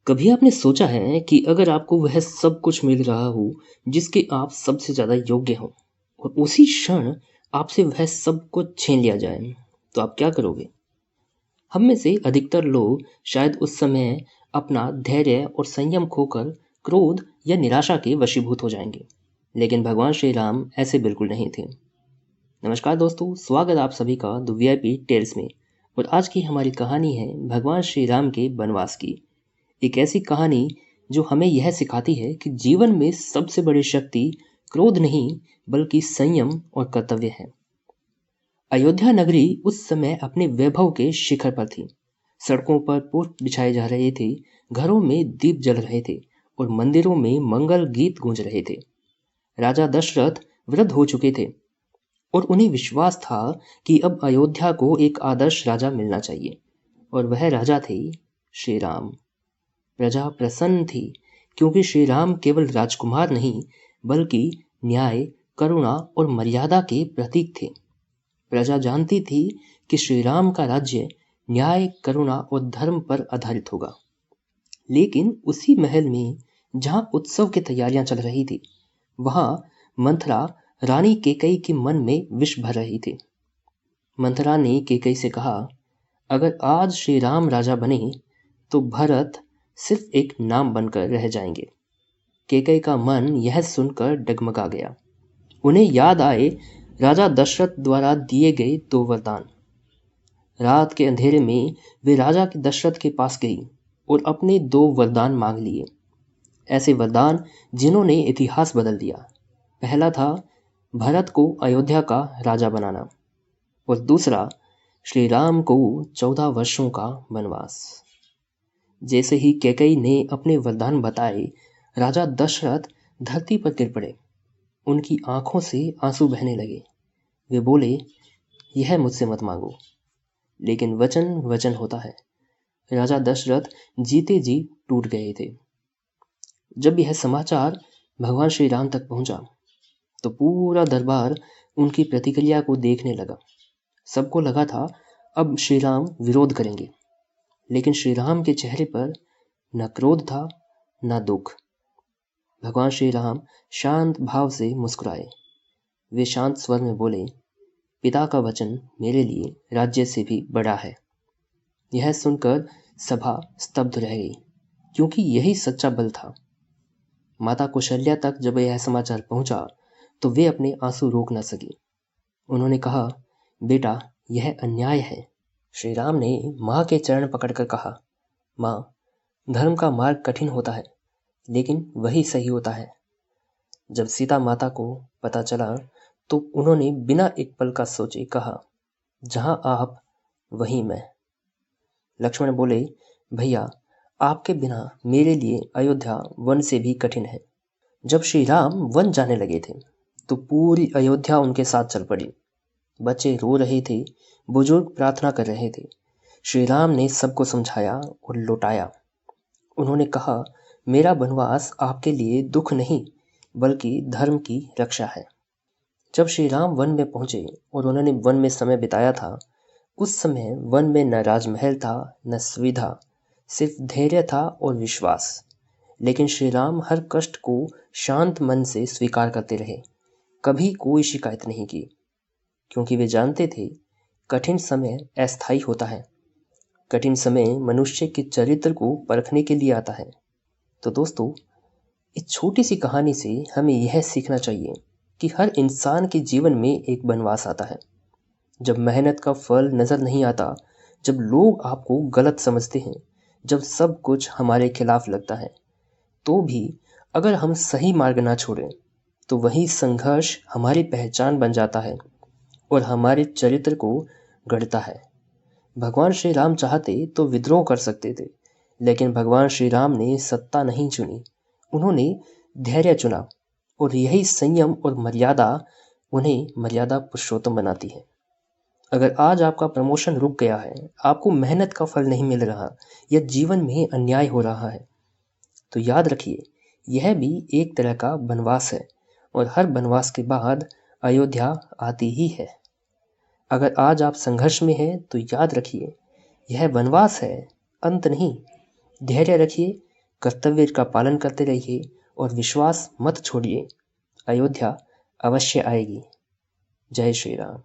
कभी आपने सोचा है कि अगर आपको वह सब कुछ मिल रहा हो जिसके आप सबसे ज़्यादा योग्य हो और उसी क्षण आपसे वह सब कुछ छीन लिया जाए, तो आप क्या करोगे? हम में से अधिकतर लोग शायद उस समय अपना धैर्य और संयम खोकर क्रोध या निराशा के वशीभूत हो जाएंगे। लेकिन भगवान श्री राम ऐसे बिल्कुल नहीं थे। नमस्कार दोस्तों, स्वागत आप सभी का द वीआईपी टेल्स में। और आज की हमारी कहानी है भगवान श्री राम के वनवास की। एक ऐसी कहानी जो हमें यह सिखाती है कि जीवन में सबसे बड़ी शक्ति क्रोध नहीं बल्कि संयम और कर्तव्य है। अयोध्या नगरी उस समय अपने वैभव के शिखर पर थी। सड़कों पर पुष्प बिछाए जा रहे थे, घरों में दीप जल रहे थे और मंदिरों में मंगल गीत गूंज रहे थे। राजा दशरथ वृद्ध हो चुके थे और उन्हें विश्वास था कि अब अयोध्या को एक आदर्श राजा मिलना चाहिए, और वह राजा थे श्री राम। प्रजा प्रसन्न थी क्योंकि श्री राम केवल राजकुमार नहीं बल्कि न्याय, करुणा और मर्यादा के प्रतीक थे। प्रजा जानती थी कि श्री राम का राज्य न्याय, करुणा और धर्म पर आधारित होगा। लेकिन उसी महल में जहां उत्सव की तैयारियां चल रही थी, वहां मंथरा रानी केकई के मन में विष भर रही थी। मंथरा ने केकई से कहा, अगर आज श्री राम राजा बने तो भरत सिर्फ एक नाम बनकर रह जाएंगे। केकई का मन यह सुनकर डगमगा गया। उन्हें याद आए राजा दशरथ द्वारा दिए गए 2 वरदान। रात के अंधेरे में वे राजा के दशरथ के पास गई और अपने 2 वरदान मांग लिए। ऐसे वरदान जिन्होंने इतिहास बदल दिया। पहला था भरत को अयोध्या का राजा बनाना और दूसरा श्री राम को 14 वर्षों का वनवास। जैसे ही कैकेयी ने अपने वरदान बताए, राजा दशरथ धरती पर गिर पड़े। उनकी आंखों से आंसू बहने लगे। वे बोले, यह मुझसे मत मांगो, लेकिन वचन वचन होता है। राजा दशरथ जीते जी टूट गए थे। जब यह समाचार भगवान श्री राम तक पहुंचा तो पूरा दरबार उनकी प्रतिक्रिया को देखने लगा। सबको लगा था अब श्री राम विरोध करेंगे, लेकिन श्री राम के चेहरे पर न क्रोध था न दुख। भगवान श्री राम शांत भाव से मुस्कुराए। वे शांत स्वर में बोले, पिता का वचन मेरे लिए राज्य से भी बड़ा है। यह सुनकर सभा स्तब्ध रह गई, क्योंकि यही सच्चा बल था। माता कौशल्या तक जब यह समाचार पहुंचा तो वे अपने आंसू रोक न सकी। उन्होंने कहा, बेटा, यह अन्याय है। श्री राम ने माँ के चरण पकड़कर कहा, माँ, धर्म का मार्ग कठिन होता है, लेकिन वही सही होता है। जब सीता माता को पता चला तो उन्होंने बिना एक पल का सोचे कहा, जहां आप वहीं मैं। लक्ष्मण बोले, भैया, आपके बिना मेरे लिए अयोध्या वन से भी कठिन है। जब श्री राम वन जाने लगे थे तो पूरी अयोध्या उनके साथ चल पड़ी। बच्चे रो रहे थे, बुजुर्ग प्रार्थना कर रहे थे। श्री राम ने सबको समझाया और लौटाया। उन्होंने कहा, मेरा वनवास आपके लिए दुख नहीं बल्कि धर्म की रक्षा है। जब श्री राम वन में पहुंचे और उन्होंने वन में समय बिताया था, उस समय वन में न राजमहल था न सुविधा, सिर्फ धैर्य था और विश्वास। लेकिन श्री राम हर कष्ट को शांत मन से स्वीकार करते रहे, कभी कोई शिकायत नहीं की, क्योंकि वे जानते थे कठिन समय अस्थायी होता है। कठिन समय मनुष्य के चरित्र को परखने के लिए आता है। तो दोस्तों, इस छोटी सी कहानी से हमें यह सीखना चाहिए कि हर इंसान के जीवन में एक वनवास आता है। जब मेहनत का फल नजर नहीं आता, जब लोग आपको गलत समझते हैं, जब सब कुछ हमारे खिलाफ लगता है, तो भी अगर हम सही मार्ग ना छोड़ें तो वही संघर्ष हमारी पहचान बन जाता है और हमारे चरित्र को गढ़ता है। भगवान श्री राम चाहते तो विद्रोह कर सकते थे, लेकिन भगवान श्री राम ने सत्ता नहीं चुनी, उन्होंने धैर्य चुना, और यही संयम और मर्यादा उन्हें मर्यादा पुरुषोत्तम बनाती है। अगर आज आपका प्रमोशन रुक गया है, आपको मेहनत का फल नहीं मिल रहा या जीवन में अन्याय हो रहा है, तो याद रखिए, यह भी एक तरह का वनवास है और हर वनवास के बाद अयोध्या आती ही है। अगर आज आप संघर्ष में हैं तो याद रखिए, यह वनवास है, अंत नहीं। धैर्य रखिए, कर्तव्य का पालन करते रहिए और विश्वास मत छोड़िए। अयोध्या अवश्य आएगी। जय श्री राम।